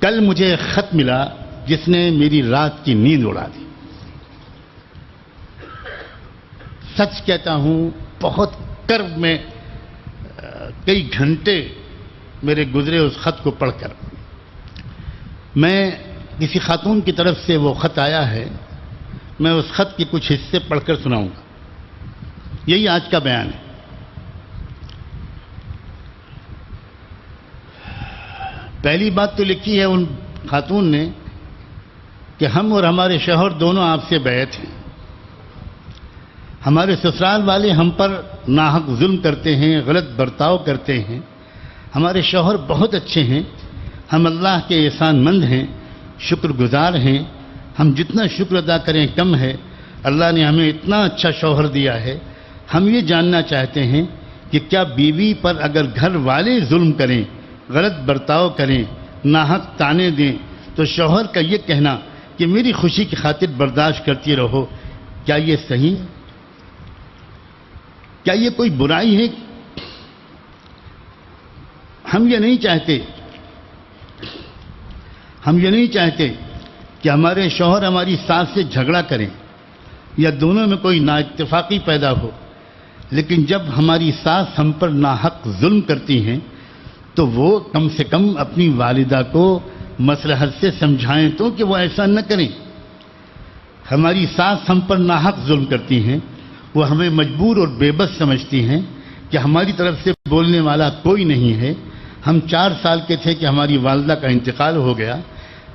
کل مجھے ایک خط ملا جس نے میری رات کی نیند اڑا دی. سچ کہتا ہوں بہت کرب میں کئی گھنٹے میرے گزرے اس خط کو پڑھ کر. میں کسی خاتون کی طرف سے وہ خط آیا ہے, میں اس خط کے کچھ حصے پڑھ کر سناؤں گا. یہی آج کا بیان ہے. پہلی بات تو لکھی ہے ان خاتون نے کہ ہم اور ہمارے شوہر دونوں آپ سے بیعت ہیں. ہمارے سسرال والے ہم پر ناحق ظلم کرتے ہیں, غلط برتاؤ کرتے ہیں. ہمارے شوہر بہت اچھے ہیں, ہم اللہ کے احسان مند ہیں, شکر گزار ہیں. ہم جتنا شکر ادا کریں کم ہے. اللہ نے ہمیں اتنا اچھا شوہر دیا ہے. ہم یہ جاننا چاہتے ہیں کہ کیا بیوی پر اگر گھر والے ظلم کریں, غلط برتاؤ کریں, ناحق تانے دیں, تو شوہر کا یہ کہنا کہ میری خوشی کی خاطر برداشت کرتی رہو, کیا یہ صحیح ہے؟ کیا یہ کوئی برائی ہے؟ ہم یہ نہیں چاہتے کہ ہمارے شوہر ہماری ساس سے جھگڑا کریں یا دونوں میں کوئی نااتفاقی پیدا ہو. لیکن جب ہماری ساس ہم پر ناحق ظلم کرتی ہیں تو وہ کم سے کم اپنی والدہ کو مصلحت سے سمجھائیں تو کہ وہ ایسا نہ کریں. ہماری ساس ہم پر ناحق ظلم کرتی ہیں, وہ ہمیں مجبور اور بے بس سمجھتی ہیں کہ ہماری طرف سے بولنے والا کوئی نہیں ہے. ہم 4 سال کے تھے کہ ہماری والدہ کا انتقال ہو گیا.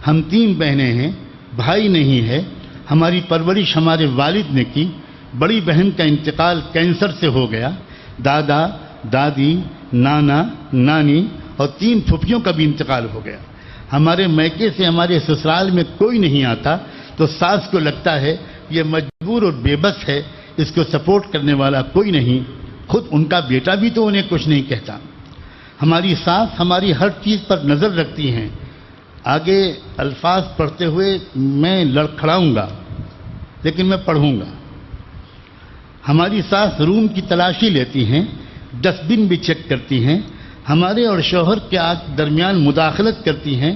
ہم 3 بہنیں ہیں, بھائی نہیں ہے. ہماری پرورش ہمارے والد نے کی. بڑی بہن کا انتقال کینسر سے ہو گیا. دادا, دادی, نانا, نانی اور 3 پھوپھیوں کا بھی انتقال ہو گیا. ہمارے میکے سے ہمارے سسرال میں کوئی نہیں آتا تو ساس کو لگتا ہے یہ مجبور اور بے بس ہے, اس کو سپورٹ کرنے والا کوئی نہیں. خود ان کا بیٹا بھی تو انہیں کچھ نہیں کہتا. ہماری ساس ہماری ہر چیز پر نظر رکھتی ہیں. آگے الفاظ پڑھتے ہوئے میں لڑکھڑاؤں گا لیکن میں پڑھوں گا. ہماری ساس روم کی تلاشی لیتی ہیں, ڈسٹ بن بھی چیک کرتی ہیں, ہمارے اور شوہر کے درمیان مداخلت کرتی ہیں.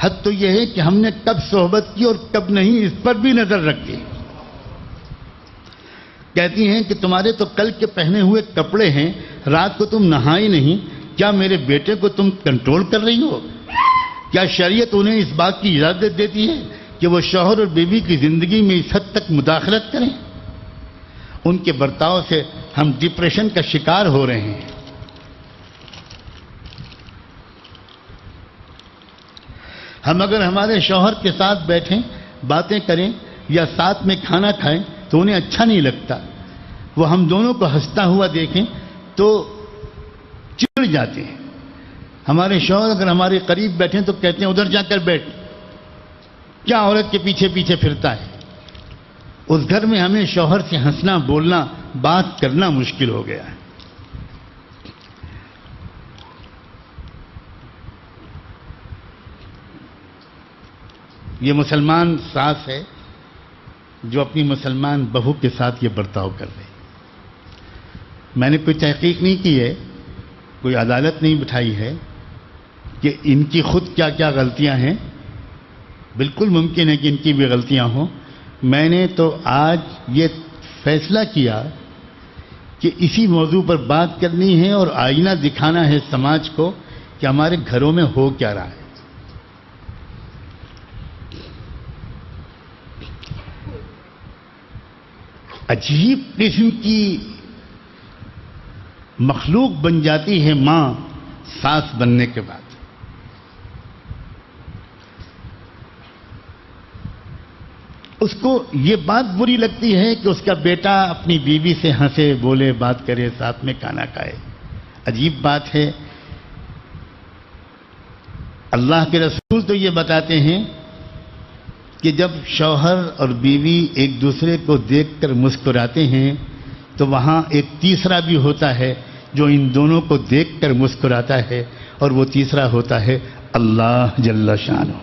حد تو یہ ہے کہ ہم نے کب صحبت کی اور کب نہیں اس پر بھی نظر رکھتی. کہتی ہیں کہ تمہارے تو کل کے پہنے ہوئے کپڑے ہیں, رات کو تم نہائی نہیں, کیا میرے بیٹے کو تم کنٹرول کر رہی ہو؟ کیا شریعت انہیں اس بات کی اجازت دیتی ہے کہ وہ شوہر اور بیوی کی زندگی میں اس حد تک مداخلت کریں؟ ان کے برتاؤ سے ہم ڈپریشن کا شکار ہو رہے ہیں. ہم اگر ہمارے شوہر کے ساتھ بیٹھیں, باتیں کریں یا ساتھ میں کھانا کھائیں تو انہیں اچھا نہیں لگتا. وہ ہم دونوں کو ہنستا ہوا دیکھیں تو چڑ جاتے ہیں. ہمارے شوہر اگر ہمارے قریب بیٹھیں تو کہتے ہیں ادھر جا کر بیٹھ, کیا عورت کے پیچھے پیچھے پھرتا ہے. اس گھر میں ہمیں شوہر سے ہنسنا, بولنا, بات کرنا مشکل ہو گیا ہے. یہ مسلمان ساس ہے جو اپنی مسلمان بہو کے ساتھ یہ برتاؤ کر رہی. میں نے کوئی تحقیق نہیں کی ہے, کوئی عدالت نہیں بٹھائی ہے کہ ان کی خود کیا کیا غلطیاں ہیں. بالکل ممکن ہے کہ ان کی بھی غلطیاں ہوں. میں نے تو آج یہ فیصلہ کیا کہ اسی موضوع پر بات کرنی ہے اور آئینہ دکھانا ہے سماج کو کہ ہمارے گھروں میں ہو کیا رہا ہے. عجیب قسم کی مخلوق بن جاتی ہے ماں ساس بننے کے بعد. اس کو یہ بات بری لگتی ہے کہ اس کا بیٹا اپنی بیوی سے ہنسے, بولے, بات کرے, ساتھ میں کھانا کھائے. عجیب بات ہے. اللہ کے رسول تو یہ بتاتے ہیں کہ جب شوہر اور بیوی ایک دوسرے کو دیکھ کر مسکراتے ہیں تو وہاں ایک تیسرا بھی ہوتا ہے جو ان دونوں کو دیکھ کر مسکراتا ہے, اور وہ تیسرا ہوتا ہے اللہ جل شانہ.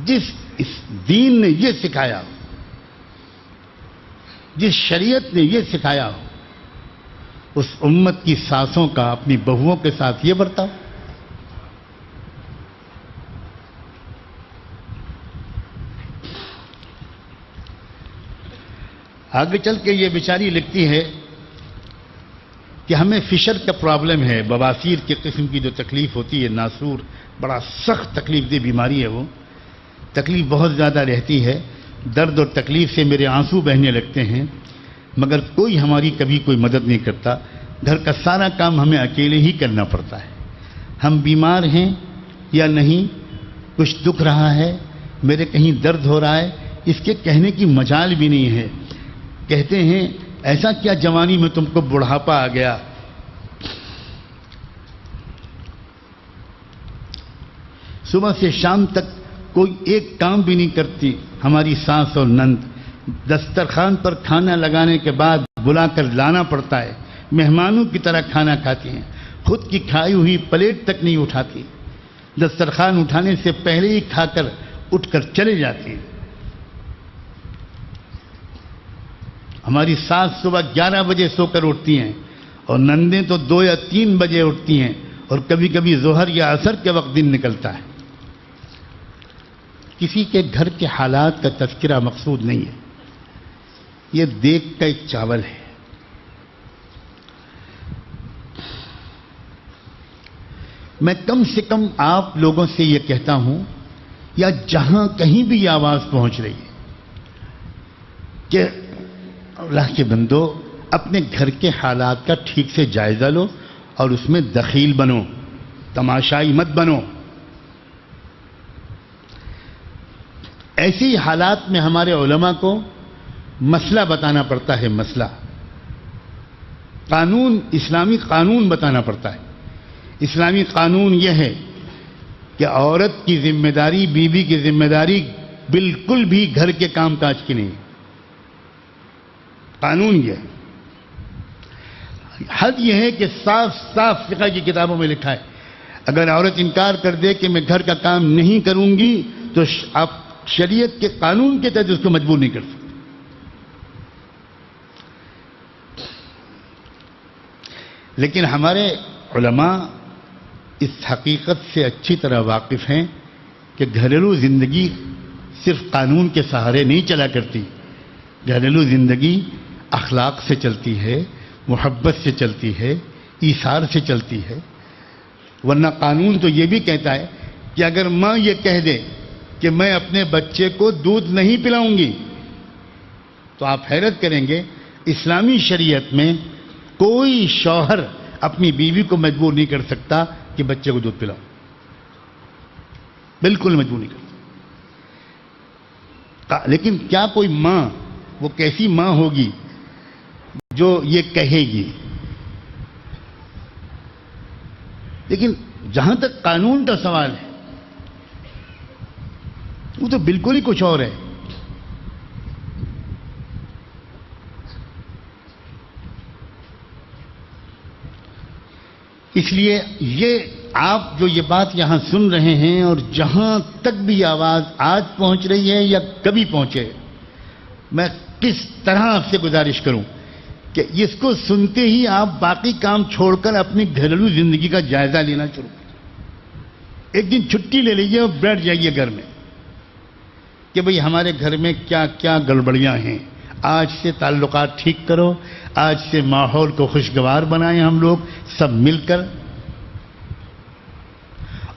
جس اس دین نے یہ سکھایا ہو, جس شریعت نے یہ سکھایا ہو, اس امت کی ساسوں کا اپنی بہوؤں کے ساتھ یہ برتاؤ. آگے چل کے یہ بیچاری لکھتی ہے کہ ہمیں فشر کا پرابلم ہے، بواسیر کی قسم کی جو تکلیف ہوتی ہے، ناسور، بڑا سخت تکلیف دہ بیماری ہے، وہ تکلیف بہت زیادہ رہتی ہے، درد اور تکلیف سے میرے آنسو بہنے لگتے ہیں، مگر کوئی ہماری کبھی کوئی مدد نہیں کرتا، گھر کا سارا کام ہمیں اکیلے ہی کرنا پڑتا ہے. ہم بیمار ہیں یا نہیں، کچھ دکھ رہا ہے، میرے کہیں درد ہو رہا ہے، اس کے کہنے کی مجال بھی نہیں ہے. کہتے ہیں ایسا کیا جوانی میں تم کو بڑھاپا آ گیا. صبح سے شام تک کوئی ایک کام بھی نہیں کرتی ہماری ساس اور نند. دسترخوان پر کھانا لگانے کے بعد بلا کر لانا پڑتا ہے، مہمانوں کی طرح کھانا کھاتی ہیں، خود کی کھائی ہوئی پلیٹ تک نہیں اٹھاتی، دسترخوان اٹھانے سے پہلے ہی کھا کر اٹھ کر چلے جاتی ہیں. ہماری ساس صبح 11 بجے سو کر اٹھتی ہیں اور نندیں تو 2 یا 3 بجے اٹھتی ہیں، اور کبھی کبھی ظہر یا عصر کے وقت دن نکلتا ہے. کسی کے گھر کے حالات کا تذکرہ مقصود نہیں ہے، یہ دیکھ کا ایک چاول ہے. میں کم سے کم آپ لوگوں سے یہ کہتا ہوں، یا جہاں کہیں بھی یہ آواز پہنچ رہی ہے، کہ اللہ کے بندو اپنے گھر کے حالات کا ٹھیک سے جائزہ لو اور اس میں دخیل بنو، تماشائی مت بنو. ایسی حالات میں ہمارے علماء کو مسئلہ بتانا پڑتا ہے، مسئلہ قانون، اسلامی قانون بتانا پڑتا ہے. اسلامی قانون یہ ہے کہ عورت کی ذمہ داری، بیوی کی ذمہ داری بالکل بھی گھر کے کام کاج کی نہیں. قانون یہ ہے. حد یہ ہے کہ صاف صاف فقہ کی کتابوں میں لکھا ہے، اگر عورت انکار کر دے کہ میں گھر کا کام نہیں کروں گی تو آپ شریعت کے قانون کے تحت اس کو مجبور نہیں کر سکتے. لیکن ہمارے علماء اس حقیقت سے اچھی طرح واقف ہیں کہ گھریلو زندگی صرف قانون کے سہارے نہیں چلا کرتی. گھریلو زندگی اخلاق سے چلتی ہے، محبت سے چلتی ہے، ایثار سے چلتی ہے. ورنہ قانون تو یہ بھی کہتا ہے کہ اگر ماں یہ کہہ دے کہ میں اپنے بچے کو دودھ نہیں پلاؤں گی، تو آپ حیرت کریں گے اسلامی شریعت میں کوئی شوہر اپنی بیوی کو مجبور نہیں کر سکتا کہ بچے کو دودھ پلاؤ. بالکل مجبور نہیں کر سکتا. لیکن کیا کوئی ماں، وہ کیسی ماں ہوگی جو یہ کہے گی؟ لیکن جہاں تک قانون کا سوال ہے، وہ تو بالکل ہی کچھ اور ہے. اس لیے یہ آپ جو یہ بات یہاں سن رہے ہیں اور جہاں تک بھی آواز آج پہنچ رہی ہے یا کبھی پہنچے، میں کس طرح آپ سے گزارش کروں کہ اس کو سنتے ہی آپ باقی کام چھوڑ کر اپنی گھریلو زندگی کا جائزہ لینا شروع کریں. ایک دن چھٹی لے لیجیے اور بیٹھ جائیے گھر میں کہ بھئی ہمارے گھر میں کیا کیا گڑبڑیاں ہیں، آج سے تعلقات ٹھیک کرو، آج سے ماحول کو خوشگوار بنائیں ہم لوگ سب مل کر.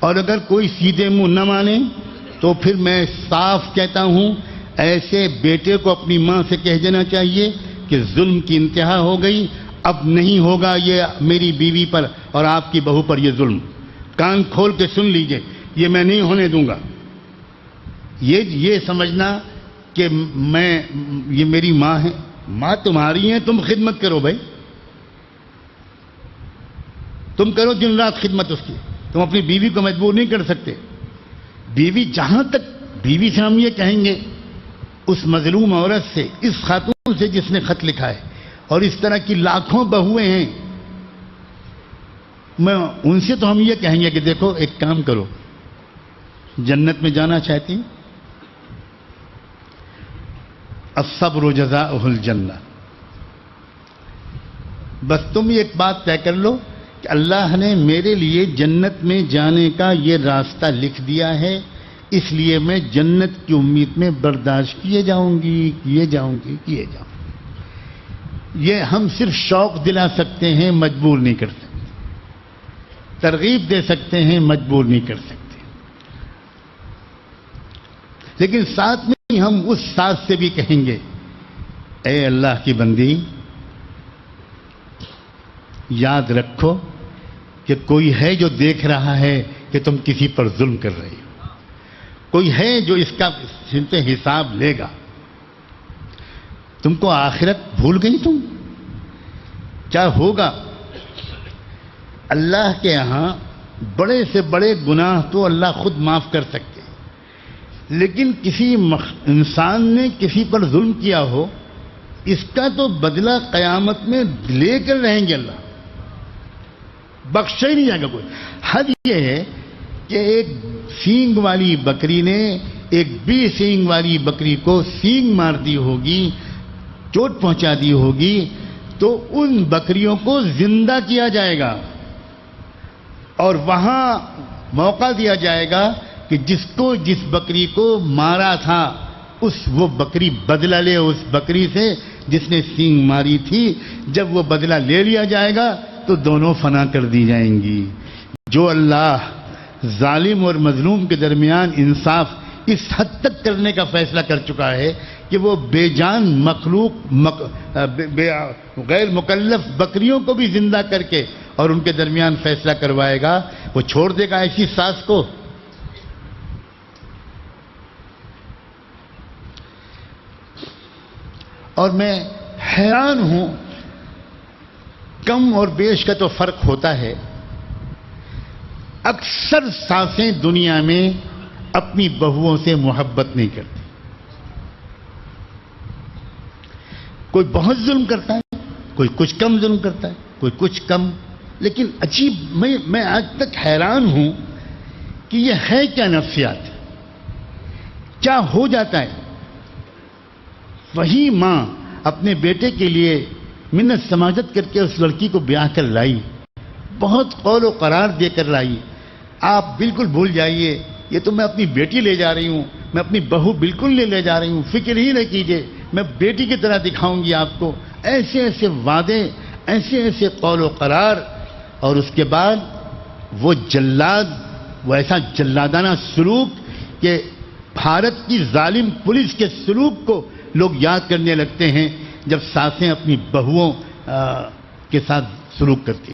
اور اگر کوئی سیدھے منہ نہ مانے تو پھر میں صاف کہتا ہوں، ایسے بیٹے کو اپنی ماں سے کہہ دینا چاہیے کہ ظلم کی انتہا ہو گئی، اب نہیں ہوگا یہ میری بیوی پر اور آپ کی بہو پر یہ ظلم. کان کھول کے سن لیجئے، یہ میں نہیں ہونے دوں گا. یہ سمجھنا کہ یہ میری ماں ہے، ماں تمہاری ہے، تم خدمت کرو بھائی، تم کرو دن رات خدمت اس کی. تم اپنی بیوی کو مجبور نہیں کر سکتے. بیوی، جہاں تک بیوی سے ہم یہ کہیں گے، اس مظلوم عورت سے، اس خاتون سے جس نے خط لکھا ہے، اور اس طرح کی لاکھوں بہویں ہیں، میں ان سے تو ہم یہ کہیں گے کہ دیکھو ایک کام کرو، جنت میں جانا چاہتی، الصبر جزاؤہ الجنہ، بس تم ایک بات طے کر لو کہ اللہ نے میرے لیے جنت میں جانے کا یہ راستہ لکھ دیا ہے، اس لیے میں جنت کی امید میں برداشت کیے جاؤں گی۔ یہ ہم صرف شوق دلا سکتے ہیں، مجبور نہیں کر سکتے، ترغیب دے سکتے ہیں، مجبور نہیں کر سکتے۔ لیکن ساتھ میں ہم اس ساتھ سے بھی کہیں گے، اے اللہ کی بندی، یاد رکھو کہ کوئی ہے جو دیکھ رہا ہے کہ تم کسی پر ظلم کر رہی ہو، کوئی ہے جو اس کا حساب لے گا۔ تم کو آخرت بھول گئی؟ تم کیا ہوگا؟ اللہ کے یہاں بڑے سے بڑے گناہ تو اللہ خود معاف کر سکتے ہیں، لیکن کسی انسان نے کسی پر ظلم کیا ہو، اس کا تو بدلہ قیامت میں لے کر رہیں گے اللہ، بخشا ہی نہیں جائے گا کوئی۔ حد یہ ہے کہ ایک سینگ والی بکری نے ایک بے سینگ والی بکری کو سینگ مار دی ہوگی، چوٹ پہنچا دی ہوگی، تو ان بکریوں کو زندہ کیا جائے گا اور وہاں موقع دیا جائے گا کہ جس بکری کو مارا تھا وہ بکری بدلہ لے اس بکری سے جس نے سینگ ماری تھی۔ جب وہ بدلہ لے لیا جائے گا تو دونوں فنا کر دی جائیں گی۔ جو اللہ ظالم اور مظلوم کے درمیان انصاف اس حد تک کرنے کا فیصلہ کر چکا ہے کہ وہ بے جان مخلوق غیر مکلف بکریوں کو بھی زندہ کر کے اور ان کے درمیان فیصلہ کروائے گا، وہ چھوڑ دے گا ایسی ساز کو؟ اور میں حیران ہوں، کم اور بیش کا تو فرق ہوتا ہے، اکثر ساسیں دنیا میں اپنی بہوؤں سے محبت نہیں کرتی۔ کوئی بہت ظلم کرتا ہے، کوئی کچھ کم ظلم کرتا ہے، کوئی کچھ کم، لیکن عجیب، میں آج تک حیران ہوں کہ یہ ہے کیا نفسیات، کیا ہو جاتا ہے؟ وہی ماں اپنے بیٹے کے لیے منت سماجت کر کے اس لڑکی کو بیاہ کر لائی، بہت قول و قرار دے کر لائی۔ آپ بالکل بھول جائیے، یہ تو میں اپنی بیٹی لے جا رہی ہوں، میں اپنی بہو بالکل نہیں لے جا رہی ہوں، فکر ہی نہ کیجیے، میں بیٹی کی طرح دکھاؤں گی آپ کو۔ ایسے ایسے وعدے، ایسے ایسے قول و قرار، اور اس کے بعد وہ جلاد، وہ ایسا جلادانہ سلوک کہ بھارت کی ظالم پولیس کے سلوک کو لوگ یاد کرنے لگتے ہیں جب ساسیں اپنی بہوؤں کے ساتھ سلوک کرتی ہیں۔